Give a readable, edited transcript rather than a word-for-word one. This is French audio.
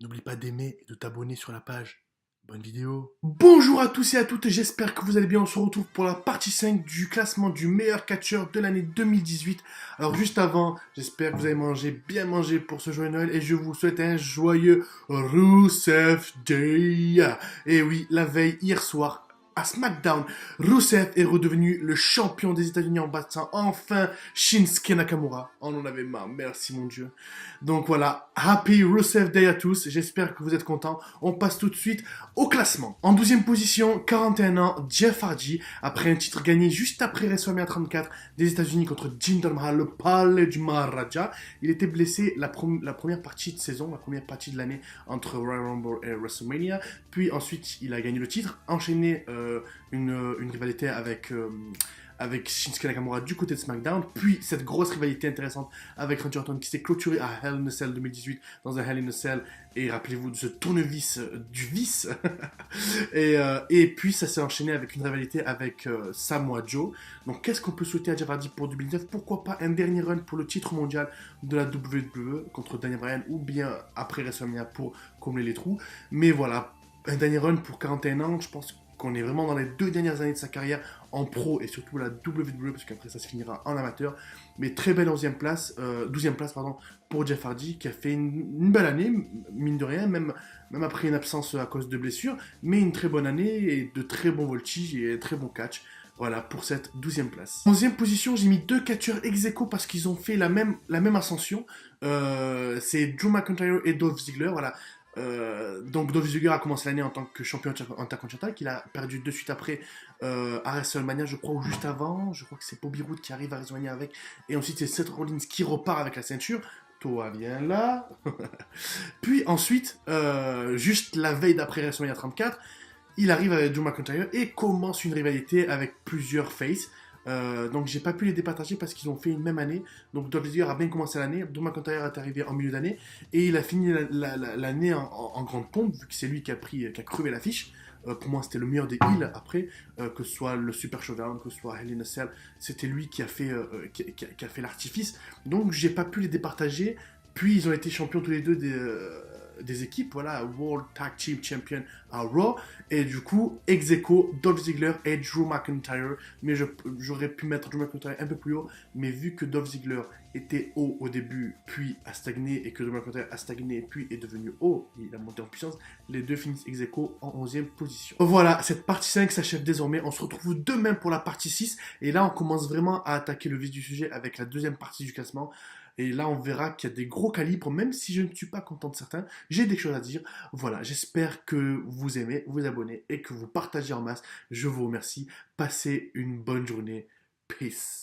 N'oublie pas d'aimer et de t'abonner sur la page. Bonne vidéo. Bonjour à tous et à toutes, j'espère que vous allez bien. On se retrouve pour la partie 5 du classement du meilleur catcheur de l'année 2018. Alors juste avant, j'espère que vous avez bien mangé pour ce joyeux Noël et je vous souhaite un joyeux Rusev Day. Et oui, la veille, hier soir, à SmackDown, Rusev est redevenu le champion des États-Unis en battant enfin Shinsuke Nakamura. On en avait marre, merci mon Dieu. Donc voilà, Happy Rusev Day à tous, j'espère que vous êtes contents. On passe tout de suite au classement. En 12e position, 41 ans, Jeff Hardy, après un titre gagné juste après WrestleMania 34 des États-Unis contre Jinder Mahal, le palais du Maharaja. Il était blessé la première partie de saison, la première partie de l'année entre Royal Rumble et WrestleMania. Puis ensuite, il a gagné le titre, enchaîné une rivalité avec Shinsuke Nakamura du côté de SmackDown, puis cette grosse rivalité intéressante avec Randy Orton qui s'est clôturée à Hell in a Cell 2018 dans un Hell in a Cell, et rappelez-vous de ce tournevis du vice. Et puis ça s'est enchaîné avec une rivalité avec Samoa Joe. Donc qu'est-ce qu'on peut souhaiter à Jeff Hardy pour 2019? Pourquoi pas un dernier run pour le titre mondial de la WWE contre Daniel Bryan, ou bien après WrestleMania pour combler les trous. Mais voilà, un dernier run pour 41 ans, je pense qu'on est vraiment dans les 2 dernières années de sa carrière en pro et surtout la WWE, parce qu'après ça se finira en amateur. Mais très belle 11e place, 12e place pardon, pour Jeff Hardy, qui a fait une belle année, mine de rien, même après une absence à cause de blessures, mais une très bonne année et de très bons voltiges et un très bon catch. Voilà, pour cette 12e place. En 11e position, j'ai mis 2 catcheurs ex aequo parce qu'ils ont fait la même ascension. C'est Drew McIntyre et Dolph Ziggler. Voilà. Donc Dolph Ziggler a commencé l'année en tant que champion intercontinental, qu'il a perdu de suite après à WrestleMania, je crois, ou juste avant. Je crois que c'est Bobby Roode qui arrive à WrestleMania avec. Et ensuite, c'est Seth Rollins qui repart avec la ceinture. Toi, viens là. Puis ensuite, juste la veille d'après WrestleMania 34, il arrive avec Drew McIntyre et commence une rivalité avec plusieurs faces. Donc j'ai pas pu les départager parce qu'ils ont fait une même année. Donc Dolph Ziggler a bien commencé l'année, Drew McIntyre est arrivé en milieu d'année et il a fini l'année en grande pompe, vu que c'est lui qui a crevé l'affiche. Pour moi, c'était le meilleur des heels après, que ce soit le Super Showdown, que ce soit Hell in a Cell, c'était lui qui a fait, qui a fait l'artifice. Donc j'ai pas pu les départager. Puis ils ont été champions tous les deux des équipes, voilà, World Tag Team Champion à Raw, et du coup, ex aequo, Dolph Ziggler et Drew McIntyre, mais j'aurais pu mettre Drew McIntyre un peu plus haut, mais vu que Dolph Ziggler était haut au début, puis a stagné, et que Drew McIntyre a stagné, puis est devenu haut, il a monté en puissance, les deux finissent ex aequo en 11e position. Voilà, cette partie 5 s'achève désormais, on se retrouve demain pour la partie 6, et là on commence vraiment à attaquer le vif du sujet avec la deuxième partie du classement. Et là, on verra qu'il y a des gros calibres, même si je ne suis pas content de certains, j'ai des choses à dire. Voilà, j'espère que vous aimez, vous abonnez et que vous partagez en masse. Je vous remercie. Passez une bonne journée. Peace.